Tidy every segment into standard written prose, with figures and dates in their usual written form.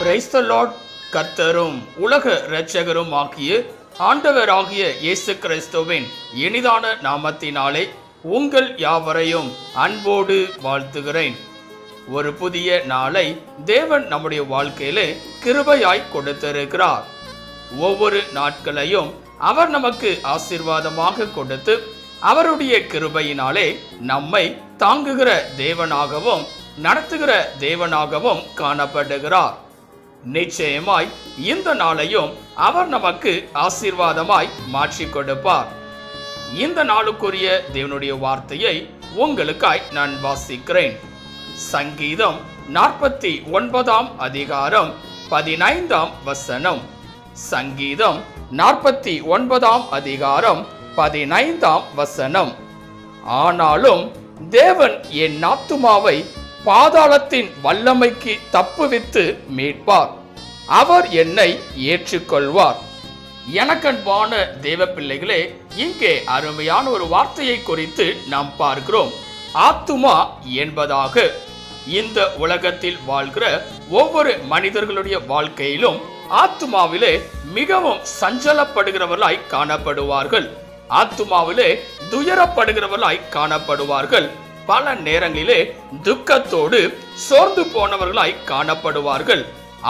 Praise the Lord. கர்த்தரும் உலக இரட்சகரும் ஆகிய ஆண்டவராகிய இயேசு கிறிஸ்துவின் இனிதான நாமத்தினாலே உங்கள் யாவரையும் அன்போடு வாழ்த்துகிறேன். ஒரு புதிய நாளை தேவன் நம்முடைய வாழ்க்கையிலே கிருபையாய் கொடுத்திருக்கிறார். ஒவ்வொரு நாட்களையும் அவர் நமக்கு ஆசீர்வாதமாக கொடுத்து அவருடைய கிருபையினாலே நம்மை தாங்குகிற தேவனாகவும் நடத்துகிற தேவனாகவும் காணப்படுகிறார். நிச்சயமாய் இந்த நாளையும் அவர் நமக்கு ஆசீர்வாதமாய் மாற்றி கொடுப்பார். இந்த நாளுக்குரிய தேவனுடைய வார்த்தையை உங்களுக்காய் நான் வாசிக்கிறேன். சங்கீதம் 49 அதிகாரம் 15 வசனம். சங்கீதம் 49 அதிகாரம் 15 வசனம். ஆனாலும் தேவன் என் ஆத்துமாவை பாதாளத்தின் வல்லமைக்கு தப்புவித்து மீட்பார். அவர் என்னை ஏற்றுக்கொள்வார். எனக்கன்பான தேவ பிள்ளைகளே, இங்கே அருமையான ஒரு வார்த்தையை குறித்து நாம் பார்க்கிறோம். ஆத்துமா என்பதாக இந்த உலகத்தில் வாழ்கிற ஒவ்வொரு மனிதர்களுடைய வாழ்க்கையிலும் ஆத்துமாவிலே மிகவும் சஞ்சலப்படுகிறவர்களாய் காணப்படுவார்கள். ஆத்துமாவிலே துயரப்படுகிறவர்களாய் காணப்படுவார்கள். பல நேரங்களிலே துக்கத்தோடு சோர்ந்து போனவர்களாய் காணப்படுவார்கள்.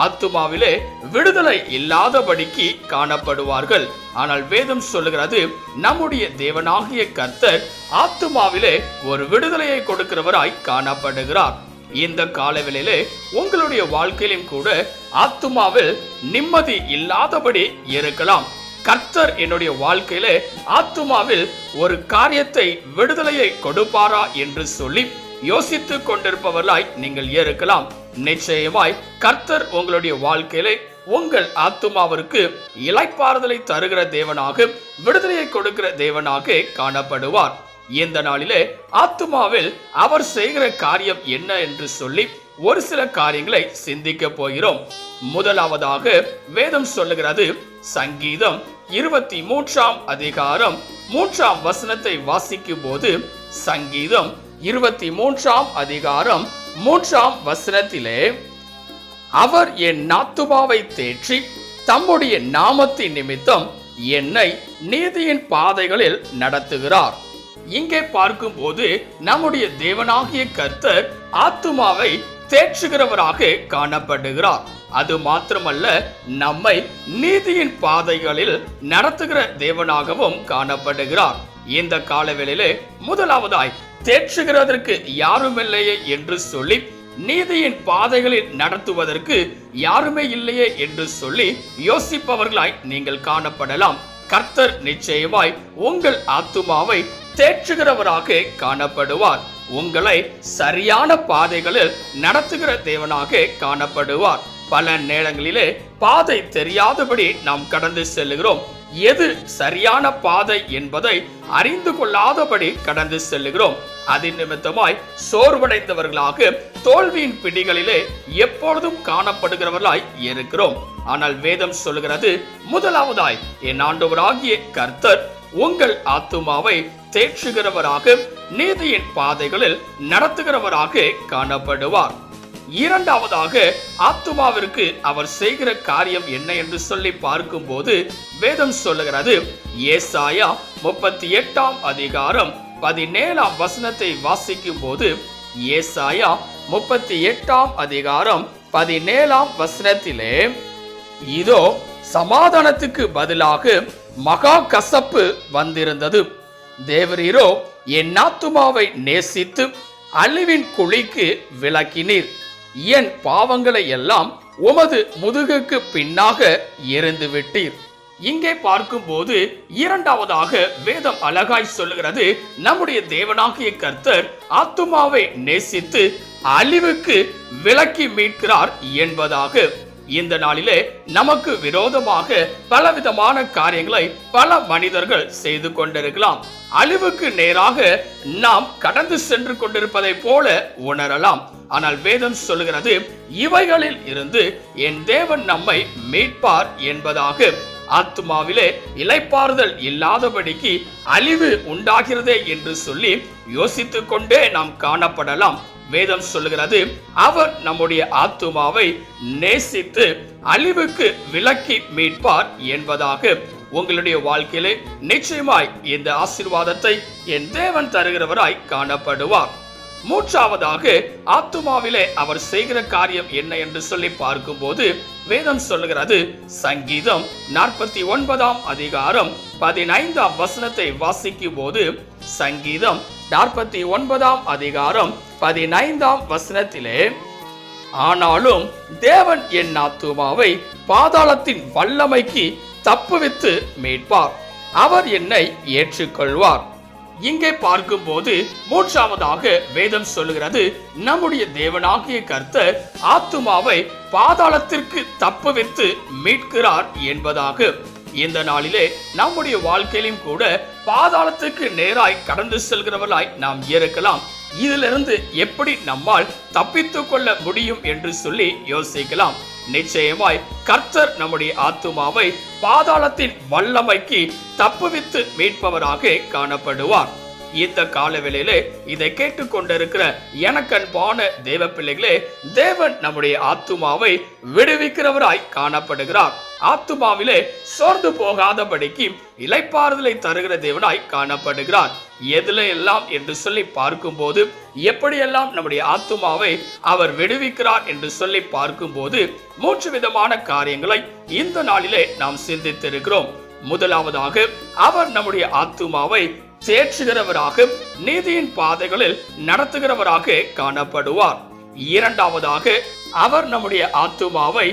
ஆத்துமாவிலே விடுதலை இல்லாதபடிக்கு காணப்படுவார்கள். ஆனால் வேதம் சொல்லுகிறது, நம்முடைய தேவனாகிய கர்த்தர் ஆத்துமாவிலே ஒரு விடுதலையை கொடுக்கிறவராய் காணப்படுகிறார். இந்த காலவெளியிலே உங்களுடைய வாழ்க்கையிலும் கூட ஆத்துமாவில் நிம்மதி இல்லாதபடி இருக்கலாம். கர்த்தர் என்னுடைய வாழ்க்கையிலே ஆத்துமாவில் ஒரு காரியத்தை விடுதலையை கொடுப்பாரா என்று சொல்லி யோசித்துக் கொண்டிருப்பவர்களாய் நீங்கள் இருக்கலாம். நிச்சயமாய் கர்த்தர் உங்களுடைய வாழ்க்கையிலே உங்கள் ஆத்துமாவிற்கு இளைப்பாறுதலை தருகிற தேவனாக, விடுதலையை கொடுக்கிற தேவனாக காணப்படுவார். இந்த நாளிலே ஆத்துமாவில் அவர் செய்கிற காரியம் என்ன என்று சொல்லி ஒரு சில காரியங்களை சிந்திக்க போகிறோம். முதலாவதாக வேதம் சொல்லுகிறது, சங்கீதம் 23 அதிகாரம் 3 வசனத்தை வாசிக்கும் போது, சங்கீதம் 23 அதிகாரம் 3 வசனத்திலே, அவர் என் ஆத்துமாவை தேற்றி தம்முடைய நாமத்தின் நிமித்தம் என்னை நீதியின் பாதைகளில் நடத்துகிறார். இங்கே பார்க்கும்போது நம்முடைய தேவனாகிய கர்த்தர் ஆத்துமாவை தேற்றுகிறவராக காணப்படுகிறார். அது மாத்திரமல்ல, நம்மை நீதியின் பாதைகளில் நடத்துகிற தேவனாகவும் காணப்படுகிறார். இந்த காலவெளியிலே முதலாவதாய் தேற்றுகிறதற்கு யாருமில்லையே என்று சொல்லி, நீதியின் பாதைகளில் நடத்துவதற்கு யாருமே இல்லையே என்று சொல்லி யோசிப்பவர்களாய் நீங்கள் காணப்படலாம். கர்த்தர் நிச்சயமாய் உங்கள் ஆத்துமாவை தேற்றுகிறவராக காணப்படுவார். உங்களை சரியான பாதைகளில் நடத்துகிற தேவனாக காணப்படுவார். பல நேரங்களிலே பாதை தெரியாதபடி நாம் கடந்து செல்லுகிறோம். எது சரியான பாதை என்பதை அறிந்து கொள்ளாதபடி கடந்து செல்லுகிறோம். அதன் நிமித்தமாய் சோர்வடைந்தவர்களாக தோல்வியின் பிடிகளிலே எப்பொழுதும் காணப்படுகிறவர்களாய் இருக்கிறோம். ஆனால் வேதம் சொல்லுகிறது, முதலாவதாய் என் ஆண்டவராகிய கர்த்தர் உங்கள் ஆத்துமாவை தேற்றுகிறவராக, நீதியின் பாதைகளில் நடத்துகிறவராக காணப்படுவார். இரண்டாவதாக ஆத்துமாவிற்கு அவர் செய்கிற காரியம் என்ன என்று சொல்லி பார்க்கும் போது வேதம் சொல்லுகிறது, ஏசாயா 38 அதிகாரம் 17 வசனத்தை வாசிக்கும் போது, ஏசாயா 38 அதிகாரம் 17 வசனத்திலே, இதோ சமாதானத்துக்கு பதிலாக மகா கசப்பு வந்திருந்தது. தேவரீரோ என் ஆத்துமாவை நேசித்து அழிவின் குழிக்கு விலக்கினீர். என் பாவங்களை எல்லாம் உமது முதுகுக்கு பின்னாக எறிந்து விட்டீர். இங்கே பார்க்கும்போது இரண்டாவதாக வேதம் அழகாய் சொல்லுகிறது, நம்முடைய தேவனாகிய கர்த்தர் ஆத்துமாவை நேசித்து அழிவுக்கு விலக்கி மீட்கிறார் என்பதாக. இந்த நாளிலே நமக்கு விரோதமாக பலவிதமான காரியங்களை பல மனிதர்கள் செய்து கொண்டிருக்கலாம். அழிவுக்கு நேராக நாம் கடந்து சென்று கொண்டிருப்பதை போல உணரலாம். ஆனால் வேதம் சொல்லுகிறது, இவைகளில் இருந்து என் தேவன் நம்மை மீட்பார் என்பதாக. ஆத்துமாவிலே இளைப்பாறுதல் இல்லாதபடிக்கு அழிவு உண்டாகிறதே என்று சொல்லி யோசித்துக் கொண்டே நாம் காணப்படலாம். வேதம் சொல்லுகிறது, அவர் நம்முடைய ஆத்துமாவை நேசித்து அழிவுக்கு விலக்கி மீட்பார் என்பதாக. உங்களுடைய வாழ்க்கையிலே நிச்சயமாய் இந்த ஆசீர்வாதத்தை என் தேவன் தருகிறவராய் காணப்படுவார். மூன்றாவதாக ஆத்துமாவிலே அவர் செய்கிற காரியம் என்ன என்று சொல்லி பார்க்கும்போது வேதம் சொல்லுகிறது, சங்கீதம் 49 அதிகாரம் 15 வசனத்தை வாசிக்கும் போது, சங்கீதம் 49 அதிகாரம் 15 வசனத்திலே, ஆனாலும் தேவன் என் ஆத்துமாவை பாதாளத்தின் வல்லமைக்கு தப்புவித்து மீட்பார், அவர் என்னை ஏற்றுக்கொள்வார். இங்கே பார்க்கும்போது மூன்றாவதாக வேதம் சொல்லுகிறது, நம்முடைய தேவனாகிய கர்த்தர் ஆத்துமாவை பாதாளத்திற்கு தப்புவித்து மீட்கிறார் என்பதாக. இந்த நாளிலே நம்முடைய வாழ்க்கையிலும் கூட பாதாளத்துக்கு நேராய் கடந்து செல்கிறவர்களாய் நாம் இருக்கலாம். இதிலிருந்து எப்படி நம்மால் தப்பித்துக் கொள்ள முடியும் என்று சொல்லி யோசிக்கலாம். நிச்சயமாய் கர்த்தர் நம்முடைய ஆத்துமாவை பாதாளத்தின் வல்லமைக்கு தப்புவித்து மீட்பவராக காணப்படுவார். இந்த காலவேளையிலே இதை கேட்டுக்கொண்டிருக்கிற எனக்கன்பான தேவ பிள்ளைகளே, தேவன் நம்முடைய ஆத்துமாவை விடுவிக்கிறவராய் காணப்படுகிறார். ஆத்துமாவிலே சோர்ந்து போகாதபடிக்கு இளைப்பாறுதலை தருகிற தேவனாய் காணப்படுகிறார். எதுல எல்லாம் என்று சொல்லி பார்க்கும்போது, எப்படியெல்லாம் நம்முடைய ஆத்துமாவை அவர் விடுவிக்கிறார் என்று சொல்லி பார்க்கும்போது 3 விதமான காரியங்களை இந்த நாளிலே நாம் சிந்தித்திருக்கிறோம். முதலாவதாக, அவர் நம்முடைய ஆத்துமாவை தேற்றுகிறவராக, நீதியின் பாதைகளில் நடத்துகிறவராக காணப்படுவார். இரண்டாவதாக, அவர் நம்முடைய ஆத்துமாவை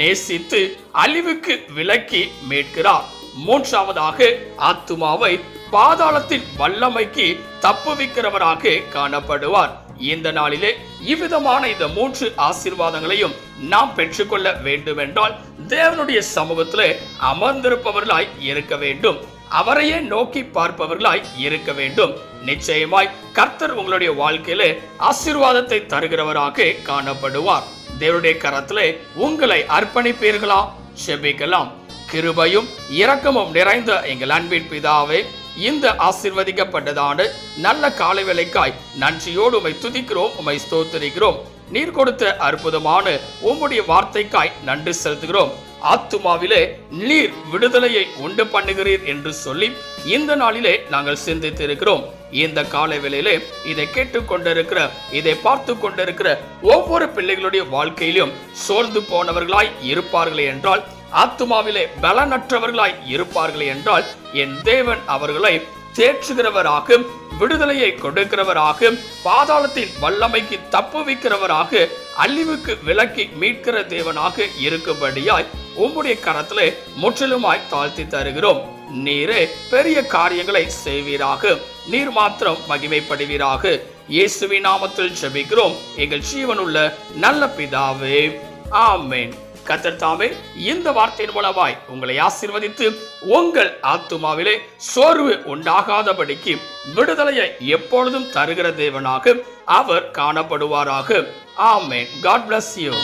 நேசித்து அழிவுக்கு விலக்கி மீட்கிறார். மூன்றாவதாக, ஆத்துமாவை பாதாளத்தின் வல்லமைக்கு தப்புவிக்கிறவராக காணப்படுவார். இந்த நாளிலே இவ்விதமான இந்த 3 ஆசீர்வாதங்களையும் நாம் பெற்றுக்கொள்ள வேண்டும் என்றால் தேவனுடைய சமூகத்திலே அமர்ந்திருப்பவர்களாய் இருக்க வேண்டும். அவரையே நோக்கி பார்ப்பவர்களாய் இருக்க வேண்டும். நிச்சயமாய் கர்த்தர் உங்களுடைய வாழ்க்கையிலே ஆசீர்வாதத்தை தருகிறவராக காணப்படுவார். தேவனுடைய கரத்திலே உங்களை அர்ப்பணிப்பீர்களா? செபிக்கலாம். கிருபையும் இரக்கமும் நிறைந்த எங்கள் அன்பின் பிதாவே, இந்த ஆசீர்வதிக்கப்பட்டதான நல்ல காலை வேளைக்காய் நன்றியோடு உம்மை துதிக்கிறோம், உம்மை ஸ்தோத்திரிக்கிறோம். நீர் கொடுத்த அற்புதமான உம்முடைய வார்த்தைக்காய் நன்றி செலுத்துகிறோம். ஆத்துமாவிலே நீர் விடுதலையை உண்டு பண்ணுகிறீர் என்று சொல்லி இந்த நாளிலே நாங்கள் சிந்தித்திருக்கிறோம். இந்த காலை வேளையிலே இதை கேட்டுக்கொண்டிருக்கிற, இதை பார்த்து கொண்டிருக்கிற ஒவ்வொரு பிள்ளைகளுடைய வாழ்க்கையிலும் சோர்ந்து போனவர்களாய் இருப்பார்களே என்றால், ஆத்துமாவிலே பலனற்றவர்களாய் இருப்பார்களே என்றால், என் தேவன் அவர்களை தேற்றுகிறவராக, விடுதலையை கொடுக்கிறவராக, பாதாளத்தின் வல்லமைக்கு தப்புவிக்கிறவராக, அழிவுக்கு விலக்கி மீட்கிற தேவனாக இருக்கும்படியாய் உம்முடைய கரத்திலே முற்றிலுமாய் தாழ்த்தி தருகிறோம். நீரே பெரிய காரியங்களை செய்வீராக. நீர் மாத்திரம் மகிமைப்படுவீராக. இயேசுவின் நாமத்தில் ஜெபிக்கிறோம் எங்கள் ஜீவனுள்ள நல்ல பிதாவே, ஆமென். கர்த்தர் தாமே இந்த வார்த்தையின் மூலமாய் உங்களை ஆசீர்வதித்து உங்கள் ஆத்துமாவிலே சோர்வு உண்டாகாதபடிக்கு விடுதலையை எப்பொழுதும் தருகிற தேவனாக அவர் காணப்படுவாராக. ஆமென். God bless you.